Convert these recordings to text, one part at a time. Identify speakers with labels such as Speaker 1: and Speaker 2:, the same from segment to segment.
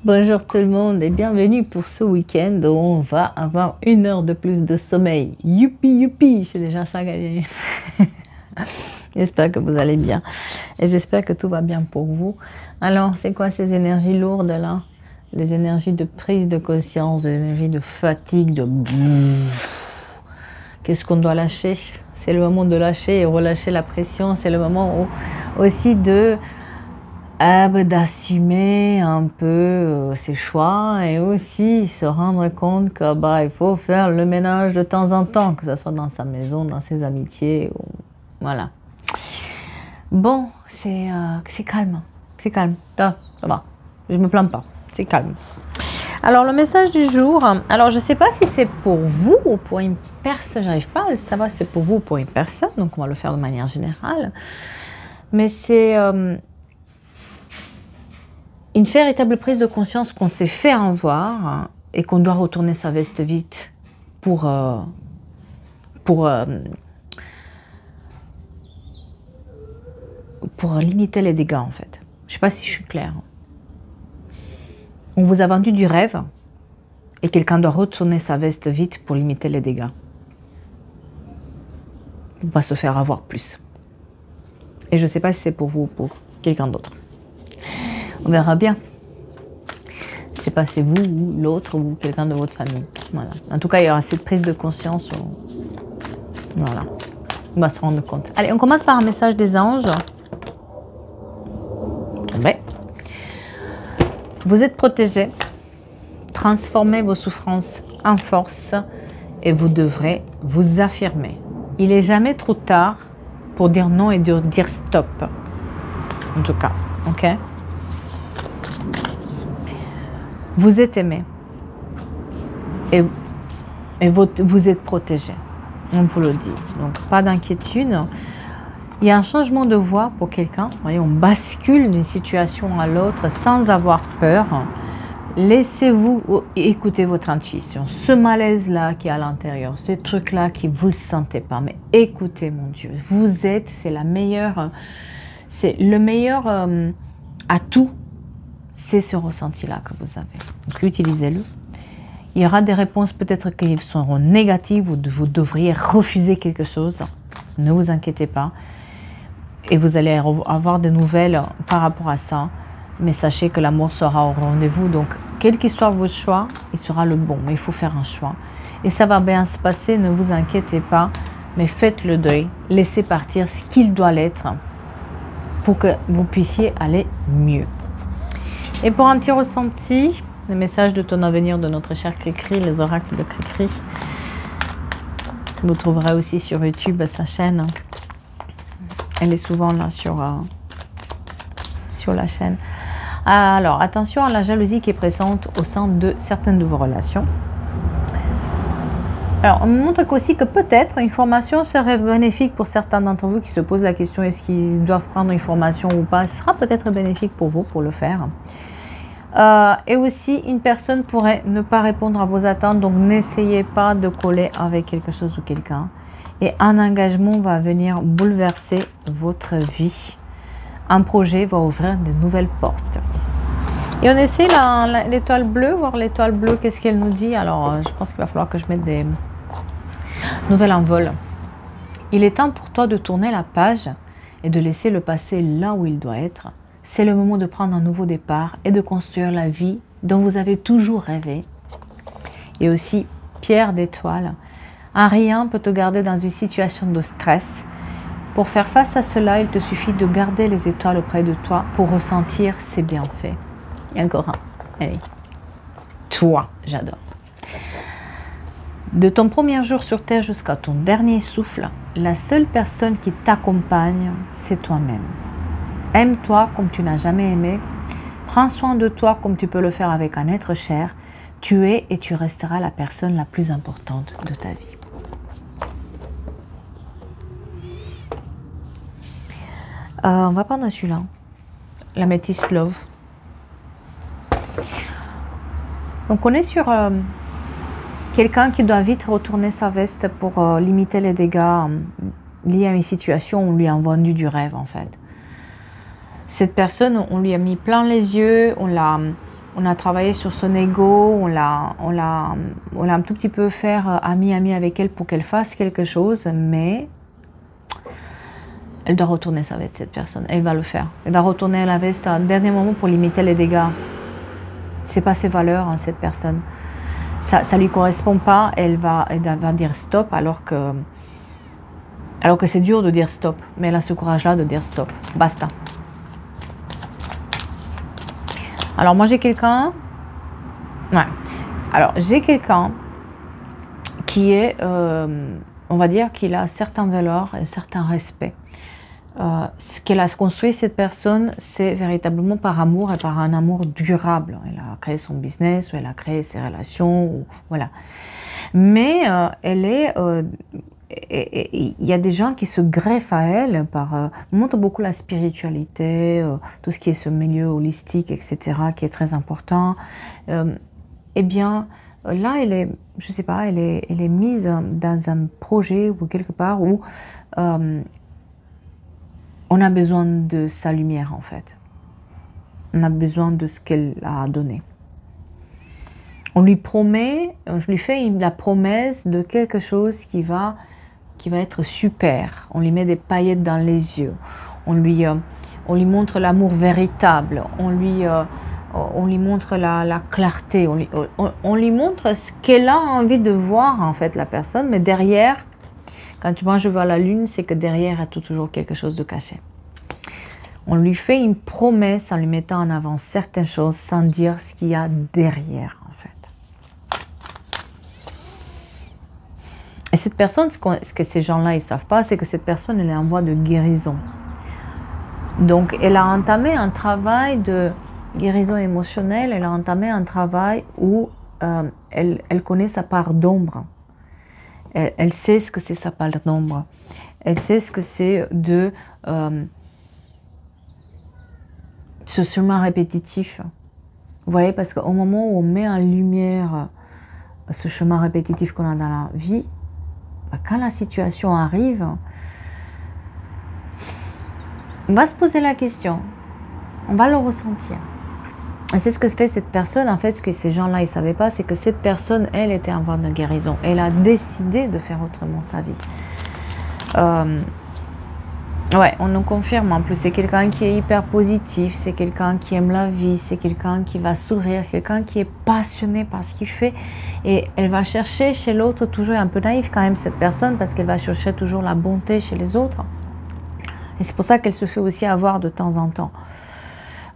Speaker 1: Bonjour tout le monde et bienvenue pour ce week-end où on va avoir 1 heure de plus de sommeil. Youpi youpi, c'est déjà ça gagné. J'espère que vous allez bien et j'espère que tout va bien pour vous. Alors, c'est quoi ces énergies lourdes là? Des énergies de prise de conscience, des énergies de fatigue, de... Qu'est-ce qu'on doit lâcher? C'est le moment de lâcher et relâcher la pression. C'est le moment où, aussi de... d'assumer un peu ses choix et aussi se rendre compte que il faut faire le ménage de temps en temps, que ce soit dans sa maison, dans ses amitiés, ou... voilà. Bon, c'est calme, ça va, je me plains pas, c'est calme. Alors le message du jour, alors je sais pas si c'est pour vous ou pour une personne, j'arrive pas à le savoir si c'est pour vous ou pour une personne, donc on va le faire de manière générale, mais c'est... une véritable prise de conscience qu'on s'est fait avoir et qu'on doit retourner sa veste vite pour limiter les dégâts en fait. Je ne sais pas si je suis claire. On vous a vendu du rêve et quelqu'un doit retourner sa veste vite pour limiter les dégâts. On va se faire avoir plus. Et je ne sais pas si c'est pour vous ou pour quelqu'un d'autre. On verra bien. C'est pas c'est vous ou l'autre ou quelqu'un de votre famille. Voilà. En tout cas, il y aura cette prise de conscience. Voilà. On va se rendre compte. Allez, on commence par un message des anges. Ouais. Vous êtes protégés. Transformez vos souffrances en force et vous devrez vous affirmer. Il n'est jamais trop tard pour dire non et dire stop. En tout cas, ok? Vous êtes aimé et vous êtes protégé, on vous le dit. Donc, pas d'inquiétude. Il y a un changement de voix pour quelqu'un. Vous voyez, on bascule d'une situation à l'autre sans avoir peur. Laissez-vous écouter votre intuition. Ce malaise-là qui est à l'intérieur, ces trucs-là qui vous le sentez pas, mais écoutez, mon Dieu. Vous êtes, c'est le meilleur atout. C'est ce ressenti-là que vous avez. Donc, utilisez-le. Il y aura des réponses peut-être qui seront négatives ou vous devriez refuser quelque chose. Ne vous inquiétez pas. Et vous allez avoir des nouvelles par rapport à ça. Mais sachez que l'amour sera au rendez-vous. Donc, quel qu'il soit votre choix, il sera le bon. Mais il faut faire un choix. Et ça va bien se passer, ne vous inquiétez pas. Mais faites le deuil. Laissez partir ce qu'il doit l'être pour que vous puissiez aller mieux. Et pour un petit ressenti, le message de ton avenir de notre cher Cricri, les oracles de Cricri. Vous trouverez aussi sur YouTube sa chaîne. Elle est souvent là sur la chaîne. Alors, attention à la jalousie qui est présente au sein de certaines de vos relations. Alors, on me montre aussi que peut-être une formation serait bénéfique pour certains d'entre vous qui se posent la question est-ce qu'ils doivent prendre une formation ou pas. Ce sera peut-être bénéfique pour vous pour le faire. Et aussi, une personne pourrait ne pas répondre à vos attentes, donc n'essayez pas de coller avec quelque chose ou quelqu'un. Et un engagement va venir bouleverser votre vie. Un projet va ouvrir de nouvelles portes. Et on essaie l'étoile bleue, voir l'étoile bleue, qu'est-ce qu'elle nous dit. Alors, je pense qu'il va falloir que je mette des nouvelles en vol. Il est temps pour toi de tourner la page et de laisser le passé là où il doit être. C'est le moment de prendre un nouveau départ et de construire la vie dont vous avez toujours rêvé. Et aussi, pierre d'étoile. Un rien peut te garder dans une situation de stress. Pour faire face à cela, il te suffit de garder les étoiles auprès de toi pour ressentir ses bienfaits. Et encore un. Allez. Toi, j'adore. De ton premier jour sur Terre jusqu'à ton dernier souffle, la seule personne qui t'accompagne, c'est toi-même. Aime-toi comme tu n'as jamais aimé. Prends soin de toi comme tu peux le faire avec un être cher. Tu es et tu resteras la personne la plus importante de ta vie. On va prendre celui-là. La métisse Love. Donc on est sur quelqu'un qui doit vite retourner sa veste pour limiter les dégâts liés à une situation où on lui a vendu du rêve en fait. Cette personne, on lui a mis plein les yeux, on l'a on a travaillé sur son ego, on l'a un tout petit peu fait ami avec elle pour qu'elle fasse quelque chose, mais elle doit retourner ça avec cette personne, elle va le faire. Elle doit retourner à la veste à un dernier moment pour limiter les dégâts. C'est pas ses valeurs, hein, cette personne. Ça lui correspond pas, elle va dire stop alors que c'est dur de dire stop, mais elle a ce courage-là de dire stop, basta. Alors moi j'ai quelqu'un, j'ai quelqu'un qui est, on va dire qu'il a certaines valeurs et certains respects. Ce qu'elle a construit, cette personne, c'est véritablement par amour et par un amour durable. Elle a créé son business, ou elle a créé ses relations, ou, voilà. Mais il y a des gens qui se greffent à elle, montrent beaucoup la spiritualité, tout ce qui est ce milieu holistique, etc., qui est très important. Eh bien, là, elle est, je sais pas, elle est mise dans un projet ou quelque part où on a besoin de sa lumière, en fait. On a besoin de ce qu'elle a donné. On lui promet, je lui fais la promesse de quelque chose qui va être super. On lui met des paillettes dans les yeux. On lui montre l'amour véritable. On lui montre la clarté. On lui montre ce qu'elle a envie de voir, en fait, la personne. Mais derrière, quand moi je vois la lune, c'est que derrière, il y a toujours quelque chose de caché. On lui fait une promesse en lui mettant en avant certaines choses sans dire ce qu'il y a derrière, en fait. Et cette personne, ce que ces gens-là, ils ne savent pas, c'est que cette personne, elle est en voie de guérison. Donc, elle a entamé un travail de guérison émotionnelle, elle a entamé un travail où elle connaît sa part d'ombre. Elle sait ce que c'est sa part d'ombre. Elle sait ce que c'est de ce chemin répétitif. Vous voyez, parce qu'au moment où on met en lumière ce chemin répétitif qu'on a dans la vie, quand la situation arrive, on va se poser la question, on va le ressentir. Et c'est ce que fait cette personne, en fait, ce que ces gens-là, ils ne savaient pas, c'est que cette personne, elle était en voie de guérison. Elle a décidé de faire autrement sa vie. Ouais, on nous confirme en plus, c'est quelqu'un qui est hyper positif, c'est quelqu'un qui aime la vie, c'est quelqu'un qui va sourire, quelqu'un qui est passionné par ce qu'il fait. Et elle va chercher chez l'autre, toujours un peu naïve quand même cette personne, parce qu'elle va chercher toujours la bonté chez les autres. Et c'est pour ça qu'elle se fait aussi avoir de temps en temps.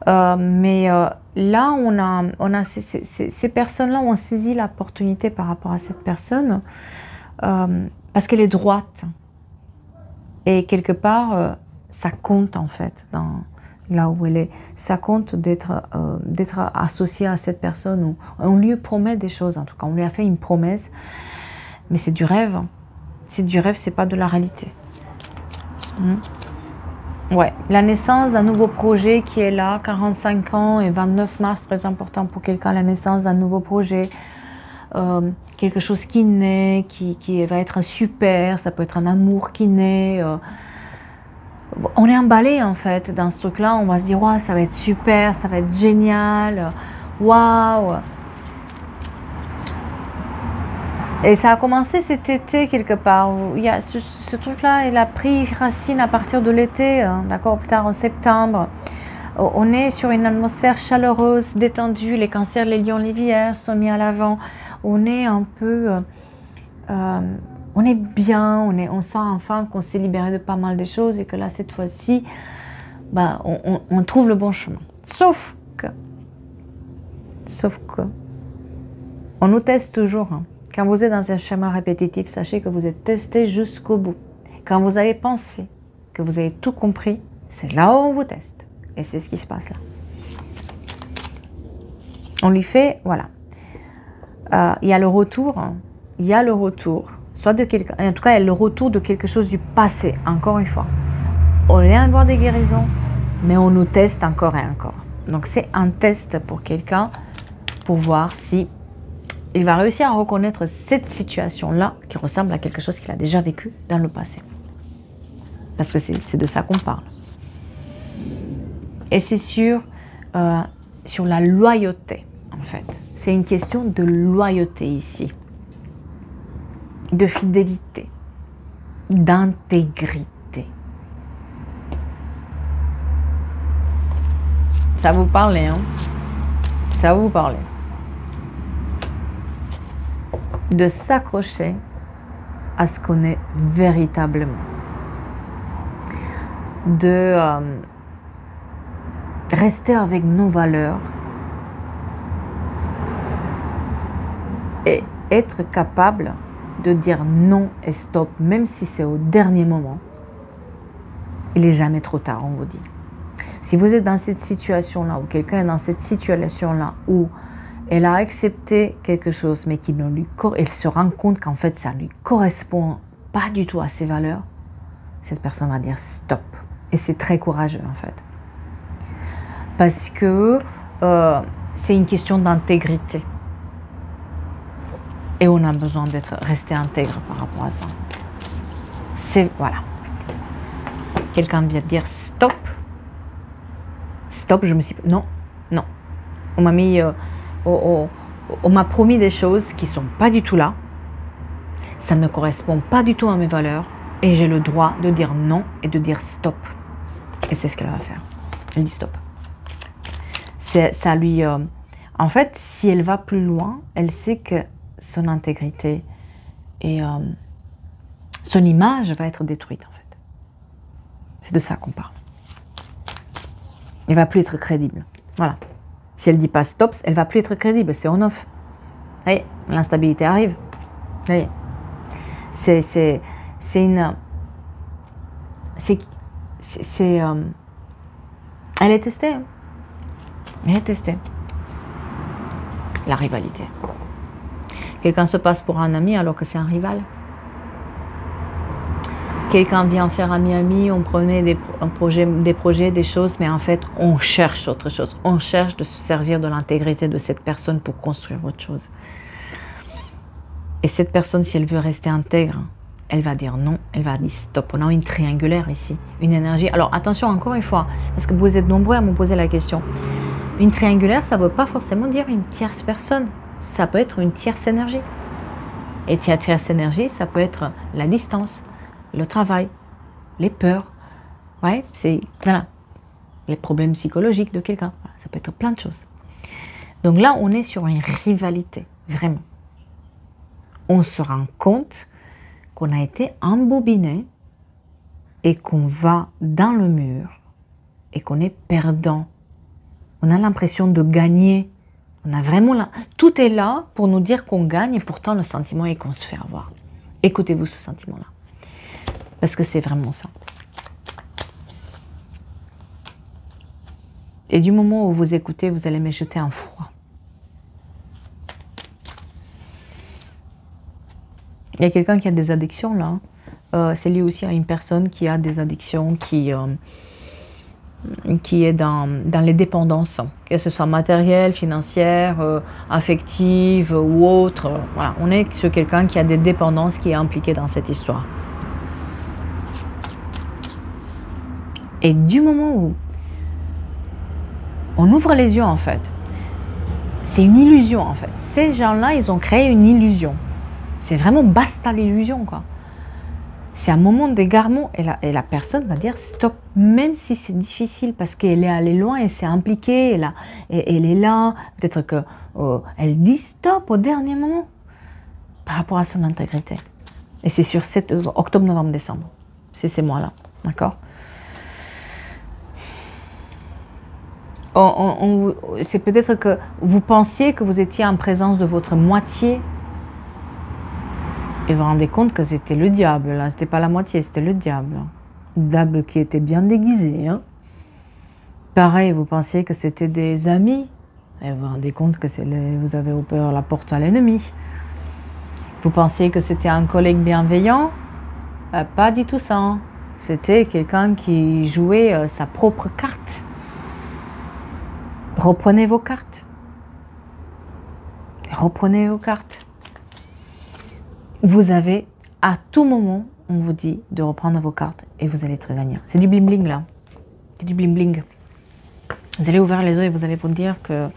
Speaker 1: Mais là, on a ces personnes-là ont saisi l'opportunité par rapport à cette personne, parce qu'elle est droite. Et quelque part, ça compte en fait, là où elle est. Ça compte d'être associé à cette personne. Où on lui promet des choses, en tout cas. On lui a fait une promesse, mais c'est du rêve. C'est du rêve, c'est pas de la réalité. Ouais, la naissance d'un nouveau projet qui est là, 45 ans et 29 mars, très important pour quelqu'un, la naissance d'un nouveau projet. Quelque chose qui naît, qui va être super, ça peut être un amour qui naît. On est emballé en fait dans ce truc-là, on va se dire waouh, ça va être super, ça va être génial, waouh. Et ça a commencé cet été quelque part. Il y a ce truc-là, il a pris racine à partir de l'été, hein, d'accord, plus tard en septembre. On est sur une atmosphère chaleureuse, détendue, les cancers, les lions, les vierges sont mis à l'avant. On est un peu, on est bien, on sent enfin qu'on s'est libéré de pas mal de choses et que là, cette fois-ci, bah, on trouve le bon chemin. Sauf que, on nous teste toujours. Hein. Quand vous êtes dans un schéma répétitif, sachez que vous êtes testé jusqu'au bout. Quand vous avez pensé que vous avez tout compris, c'est là où on vous teste. Et c'est ce qui se passe là. On lui fait, voilà. Il y a le retour, soit de quelqu'un, en tout cas, il y a le retour de quelque chose du passé, encore une fois. On est en voie de guérison, mais on nous teste encore et encore. Donc, c'est un test pour quelqu'un pour voir si il va réussir à reconnaître cette situation-là qui ressemble à quelque chose qu'il a déjà vécu dans le passé. Parce que c'est de ça qu'on parle. Et c'est sur la loyauté. en fait. C'est une question de loyauté ici, de fidélité, d'intégrité. Ça vous parle, hein? Ça va vous parler. De s'accrocher à ce qu'on est véritablement. De rester avec nos valeurs et être capable de dire non et stop, même si c'est au dernier moment. Il n'est jamais trop tard, on vous dit. Si vous êtes dans cette situation-là, ou quelqu'un est dans cette situation-là, où elle a accepté quelque chose, mais qui ne lui elle se rend compte qu'en fait, ça ne lui correspond pas du tout à ses valeurs, cette personne va dire stop. Et c'est très courageux, en fait. Parce que c'est une question d'intégrité. Et on a besoin d'être resté intègre par rapport à ça. C'est, voilà. Quelqu'un vient de dire stop. Stop, je me suis... Non, non. On m'a mis... on m'a promis des choses qui ne sont pas du tout là. Ça ne correspond pas du tout à mes valeurs. Et j'ai le droit de dire non et de dire stop. Et c'est ce qu'elle va faire. Elle dit stop. Ça lui... en fait, si elle va plus loin, elle sait que son intégrité et son image va être détruite, en fait. C'est de ça qu'on parle. Elle ne va plus être crédible. Voilà. Si elle ne dit pas stop, elle ne va plus être crédible. C'est on-off. Voyez, l'instabilité arrive. Voyez. C'est une... elle est testée. Hein. Elle est testée. La rivalité. Quelqu'un se passe pour un ami alors que c'est un rival. Quelqu'un vient faire ami-ami, on prenait des projets, des choses, mais en fait, on cherche autre chose. On cherche de se servir de l'intégrité de cette personne pour construire autre chose. Et cette personne, si elle veut rester intègre, elle va dire non, elle va dire stop. On a une triangulaire ici, une énergie. Alors attention, encore une fois, parce que vous êtes nombreux à me poser la question. Une triangulaire, ça ne veut pas forcément dire une tierce personne. Ça peut être une tierce énergie. Et tierce énergie, ça peut être la distance, le travail, les peurs. Ouais, c'est, voilà, les problèmes psychologiques de quelqu'un. Ça peut être plein de choses. Donc là, on est sur une rivalité, vraiment. On se rend compte qu'on a été embobiné et qu'on va dans le mur et qu'on est perdant. On a l'impression de gagner. On a vraiment tout est là pour nous dire qu'on gagne et pourtant le sentiment est qu'on se fait avoir. Écoutez-vous ce sentiment-là. Parce que c'est vraiment ça. Et du moment où vous écoutez, vous allez me jeter un froid. Il y a quelqu'un qui a des addictions là. C'est lié aussi à une personne qui a des addictions, qui est dans les dépendances, que ce soit matérielle, financière, affective ou autre. Voilà, on est sur quelqu'un qui a des dépendances, qui est impliqué dans cette histoire. Et du moment où on ouvre les yeux, en fait, c'est une illusion, en fait. Ces gens-là, ils ont créé une illusion. C'est vraiment basta l'illusion, quoi. C'est un moment d'égarement et la personne va dire stop, même si c'est difficile parce qu'elle est allée loin et s'est impliquée, elle est là, peut-être qu'elle dit stop au dernier moment par rapport à son intégrité. Et c'est sur octobre, novembre, décembre. C'est ces mois-là, d'accord? C'est peut-être que vous pensiez que vous étiez en présence de votre moitié. Et vous vous rendez compte que c'était le diable, là. C'était pas la moitié, c'était le diable. Le diable qui était bien déguisé, hein. Pareil, vous pensiez que c'était des amis. Et vous vous rendez compte que vous avez ouvert la porte à l'ennemi. Vous pensiez que c'était un collègue bienveillant. Pas du tout ça. Hein. C'était quelqu'un qui jouait sa propre carte. Reprenez vos cartes. Reprenez vos cartes. Vous avez, à tout moment, on vous dit de reprendre vos cartes et vous allez être gagnant. C'est du bling bling là. C'est du bling bling. Vous allez ouvrir les yeux et vous allez vous dire que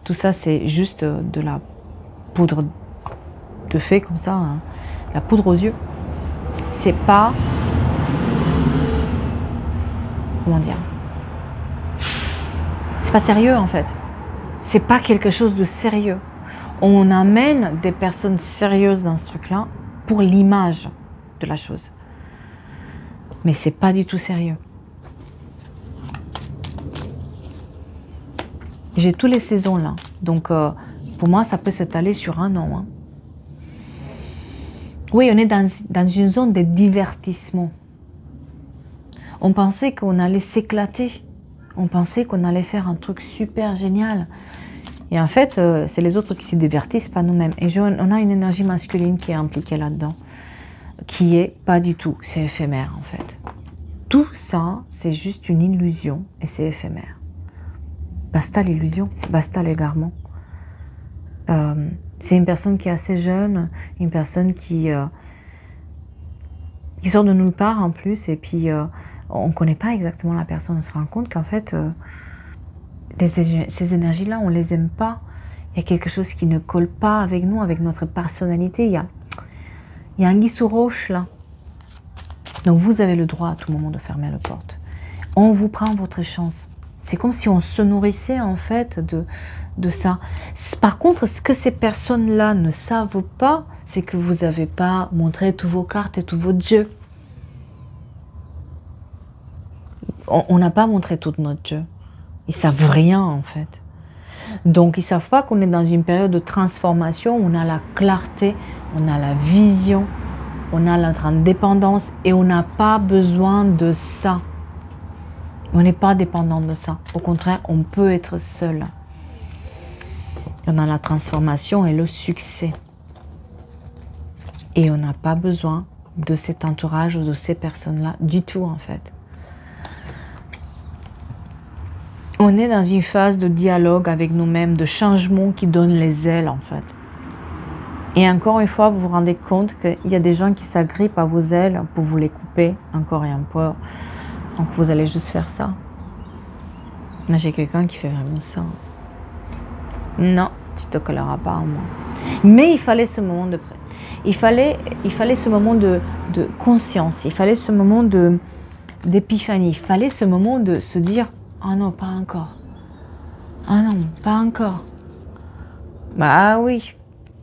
Speaker 1: Tout ça, c'est juste de la poudre de fée, comme ça, hein. La poudre aux yeux. C'est pas... Comment dire? C'est pas sérieux, en fait. C'est pas quelque chose de sérieux. On amène des personnes sérieuses dans ce truc-là pour l'image de la chose. Mais c'est pas du tout sérieux. J'ai toutes les saisons là. Donc, pour moi, ça peut s'étaler sur un an. Hein. Oui, on est dans une zone de divertissement. On pensait qu'on allait s'éclater. On pensait qu'on allait faire un truc super génial. Et en fait, c'est les autres qui se divertissent, pas nous-mêmes. Et on a une énergie masculine qui est impliquée là-dedans, qui est pas du tout, c'est éphémère en fait. Tout ça, c'est juste une illusion et c'est éphémère. Basta l'illusion, basta l'égarement. C'est une personne qui est assez jeune, une personne qui sort de nulle part en plus, et puis on ne connaît pas exactement la personne, on se rend compte qu'en fait, ces énergies-là, on ne les aime pas. Il y a quelque chose qui ne colle pas avec nous, avec notre personnalité. Il y a un sous roche là. Donc vous avez le droit à tout moment de fermer la porte. On vous prend votre chance. C'est comme si on se nourrissait en fait de ça. Par contre, ce que ces personnes-là ne savent pas, c'est que vous n'avez pas montré tous vos cartes et tous vos jeux. On n'a pas montré tout notre jeu. Ils savent rien en fait. Donc ils savent pas qu'on est dans une période de transformation où on a la clarté, on a la vision, on a notre indépendance et on n'a pas besoin de ça. On n'est pas dépendant de ça. Au contraire, on peut être seul. On a la transformation et le succès. Et on n'a pas besoin de cet entourage ou de ces personnes-là du tout en fait. On est dans une phase de dialogue avec nous-mêmes, de changement qui donne les ailes en fait. Et encore une fois, vous vous rendez compte qu'il y a des gens qui s'agrippent à vos ailes pour vous les couper encore et encore. Donc vous allez juste faire ça. Là j'ai quelqu'un qui fait vraiment ça. Non, tu te colleras pas à moi. Mais il fallait ce moment de près. Il fallait ce moment de conscience. Il fallait ce moment d'épiphanie. Il fallait ce moment de se dire « Ah non, pas encore. Ah non, pas encore. » Bah oui,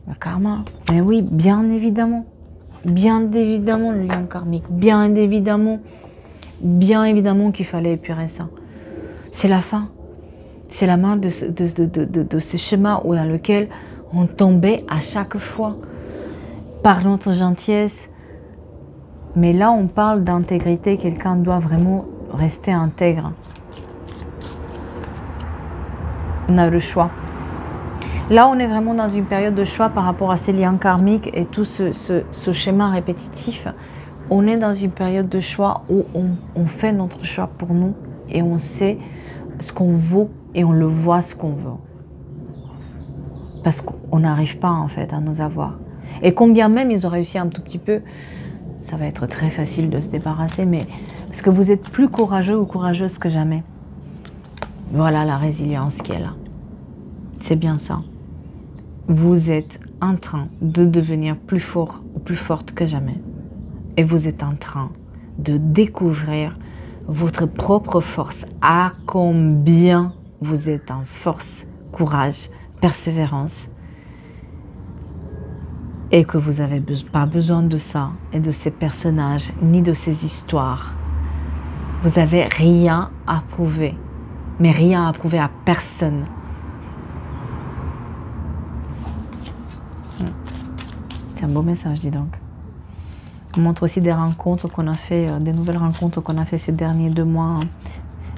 Speaker 1: le karma. Mais oui, bien évidemment. Bien évidemment le lien karmique. Bien évidemment qu'il fallait épurer ça. C'est la fin. C'est la fin de ce schéma dans lequel on tombait à chaque fois par notre gentillesse. Mais là, on parle d'intégrité. Quelqu'un doit vraiment rester intègre. On a le choix. Là, on est vraiment dans une période de choix par rapport à ces liens karmiques et tout ce schéma répétitif. On est dans une période de choix où on fait notre choix pour nous et on sait ce qu'on vaut et on le voit ce qu'on veut. Parce qu'on n'arrive pas en fait à nous avoir. Et combien même ils ont réussi un tout petit peu, ça va être très facile de se débarrasser, mais parce que vous êtes plus courageux ou courageuse que jamais. Voilà la résilience qui est là. C'est bien ça. Vous êtes en train de devenir plus fort ou plus forte que jamais. Et vous êtes en train de découvrir votre propre force. À combien vous êtes en force, courage, persévérance. Et que vous n'avez pas besoin de ça et de ces personnages, ni de ces histoires. Vous n'avez rien à prouver. Mais rien à prouver à personne. C'est un beau message, dis donc. On montre aussi des rencontres qu'on a fait, des nouvelles rencontres qu'on a fait ces derniers 2 mois.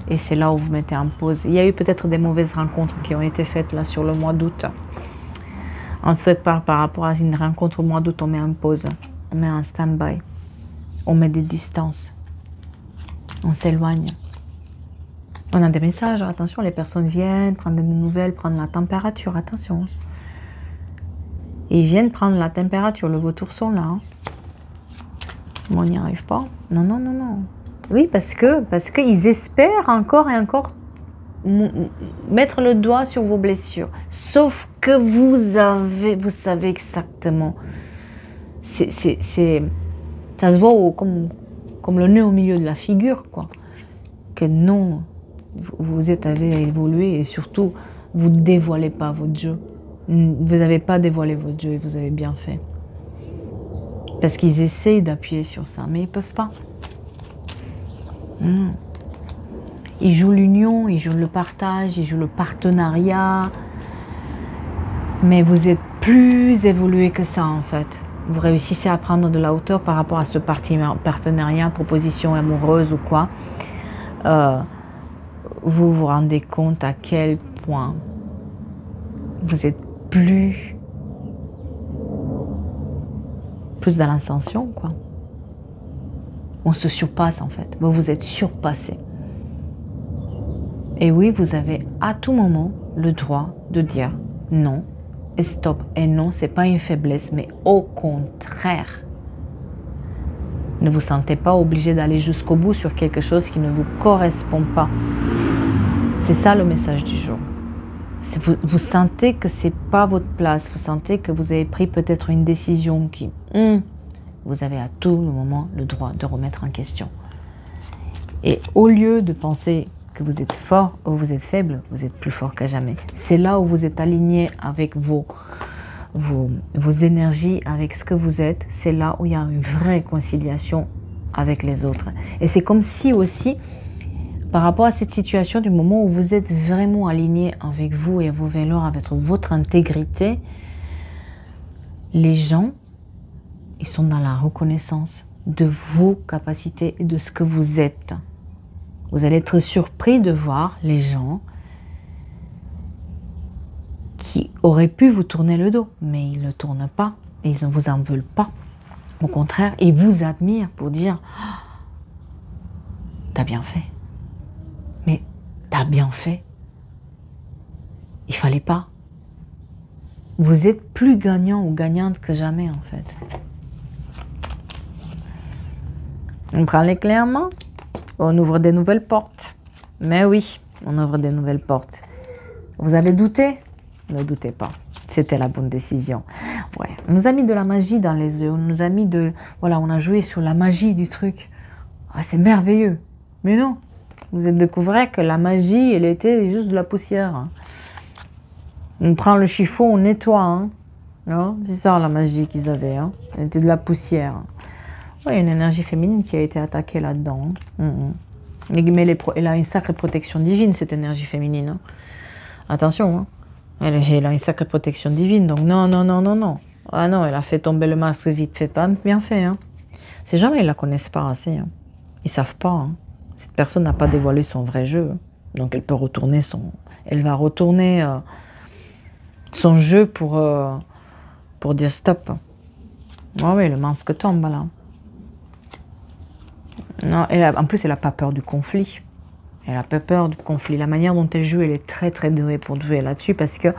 Speaker 1: Et c'est là où vous mettez en pause. Il y a eu peut-être des mauvaises rencontres qui ont été faites là sur le mois d'août. En fait, par rapport à une rencontre au mois d'août, on met en pause. On met en stand-by. On met des distances. On s'éloigne. On a des messages, attention, les personnes viennent prendre des nouvelles, prendre la température, attention. Ils viennent prendre la température, le vautour sont là. Hein. Mais on n'y arrive pas. Non, non, non, non. Oui, parce qu'ils espèrent encore et encore mettre le doigt sur vos blessures. Sauf que vous savez exactement. Ça se voit comme le nez au milieu de la figure, quoi. Que non, vous avez évolué et surtout, vous ne dévoilez pas votre jeu. Vous n'avez pas dévoilé votre jeu et vous avez bien fait. Parce qu'ils essayent d'appuyer sur ça, mais ils ne peuvent pas. Ils jouent l'union, ils jouent le partage, ils jouent le partenariat. Mais vous êtes plus évolué que ça, en fait. Vous réussissez à prendre de la hauteur par rapport à ce partenariat, proposition amoureuse ou quoi. Vous vous rendez compte à quel point vous êtes plus dans l'ascension, quoi. On se surpasse, en fait. Vous vous êtes surpassé. Et oui, vous avez à tout moment le droit de dire non et stop. Et non, c'est pas une faiblesse, mais au contraire. Ne vous sentez pas obligé d'aller jusqu'au bout sur quelque chose qui ne vous correspond pas. C'est ça le message du jour. Vous sentez que c'est pas votre place. Vous sentez que vous avez pris peut-être une décision qui... vous avez à tout moment le droit de remettre en question. Et au lieu de penser que vous êtes fort ou vous êtes faible, vous êtes plus fort qu'à jamais. C'est là où vous êtes aligné avec vos énergies, avec ce que vous êtes. C'est là où il y a une vraie conciliation avec les autres. Et c'est comme si aussi, par rapport à cette situation, du moment où vous êtes vraiment aligné avec vous et vos valeurs, avec votre intégrité, les gens, ils sont dans la reconnaissance de vos capacités et de ce que vous êtes. Vous allez être surpris de voir les gens qui auraient pu vous tourner le dos, mais ils ne le tournent pas et ils ne vous en veulent pas. Au contraire, ils vous admirent pour dire « T'as bien fait. Mais t'as bien fait. Il fallait pas. » Vous êtes plus gagnant ou gagnante que jamais, en fait. On prend les clés en main. On ouvre des nouvelles portes. Mais oui, on ouvre des nouvelles portes. Vous avez douté? Ne doutez pas. C'était la bonne décision. Ouais. On nous a mis de la magie dans les yeux. On nous a mis de... Voilà, on a joué sur la magie du truc. Ah, c'est merveilleux. Mais non. Vous avez découvert que la magie, elle était juste de la poussière. Hein. On prend le chiffon, on nettoie. Hein. C'est ça la magie qu'ils avaient. Hein. C'était de la poussière. Oui, il y a une énergie féminine qui a été attaquée là-dedans. Mais elle a une sacrée protection divine, cette énergie féminine. Hein. Attention, hein. Elle a une sacrée protection divine. Donc non, non, non, non, non. Ah non, elle a fait tomber le masque vite fait, pas bien fait. Hein. Ces gens-là, ils ne la connaissent pas assez. Hein. Ils ne savent pas. Hein. Cette personne n'a pas dévoilé son vrai jeu. Hein. Donc elle peut retourner elle va retourner son jeu pour dire stop. Oh oui, le masque tombe là. Non, en plus, elle n'a pas peur du conflit. Elle n'a pas peur du conflit. La manière dont elle joue, elle est très très douée pour jouer là-dessus parce que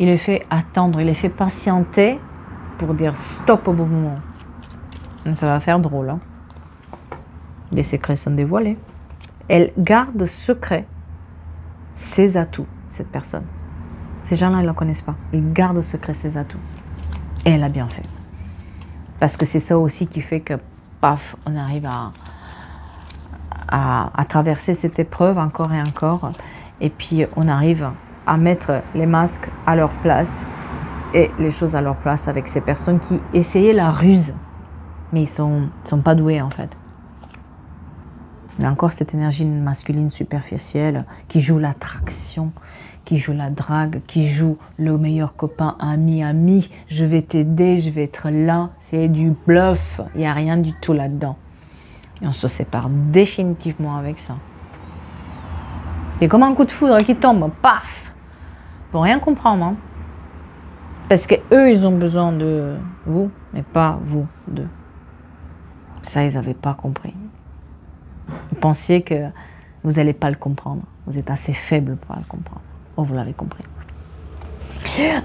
Speaker 1: il les fait attendre, il les fait patienter pour dire stop au bon moment. Ça va faire drôle. Hein. Les secrets sont dévoilés. Elle garde secret ses atouts, cette personne. Ces gens-là, ils ne la connaissent pas. Ils gardent secret ses atouts. Et elle a bien fait. Parce que c'est ça aussi qui fait que, paf, on arrive à traverser cette épreuve encore et encore. Et puis, on arrive à mettre les masques à leur place et les choses à leur place avec ces personnes qui essayaient la ruse. Mais ils ne sont pas doués, en fait. Il y a encore cette énergie masculine superficielle qui joue l'attraction, qui joue la drague, qui joue le meilleur copain, ami, je vais t'aider, je vais être là. C'est du bluff, il n'y a rien du tout là-dedans. Et on se sépare définitivement avec ça. Et comme un coup de foudre qui tombe, paf, ils vont rien comprendre. Hein. Parce qu'eux, ils ont besoin de vous, mais pas vous d'eux. Ça, ils n'avaient pas compris. Vous pensiez que vous n'allez pas le comprendre. Vous êtes assez faible pour le comprendre. Oh, vous l'avez compris.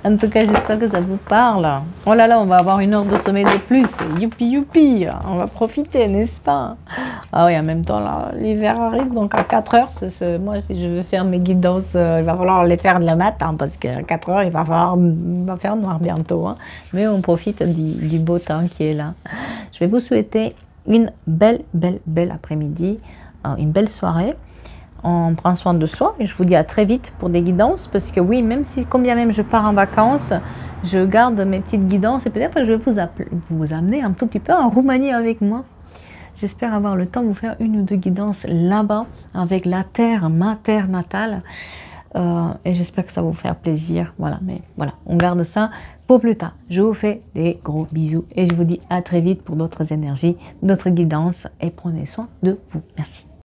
Speaker 1: En tout cas, j'espère que ça vous parle. Oh là là, on va avoir 1 heure de sommeil de plus. Youpi, youpi. On va profiter, n'est-ce pas? Ah oui, en même temps, l'hiver arrive, donc à 4 heures, moi, si je veux faire mes guidances, il va falloir les faire le matin, parce qu'à 4 heures, il va faire noir bientôt. Hein. Mais on profite du beau temps qui est là. Je vais vous souhaiter une belle après-midi, une belle soirée. On prend soin de soi et je vous dis à très vite pour des guidances, parce que oui, même si combien même je pars en vacances, je garde mes petites guidances et peut-être je vais vous amener un tout petit peu en Roumanie avec moi. J'espère avoir le temps de vous faire 1 ou 2 guidances là-bas avec la terre, ma terre natale, et j'espère que ça va vous faire plaisir. Voilà, mais voilà, on garde ça pour plus tard. Je vous fais des gros bisous et je vous dis à très vite pour d'autres énergies, d'autres guidances, et prenez soin de vous. Merci.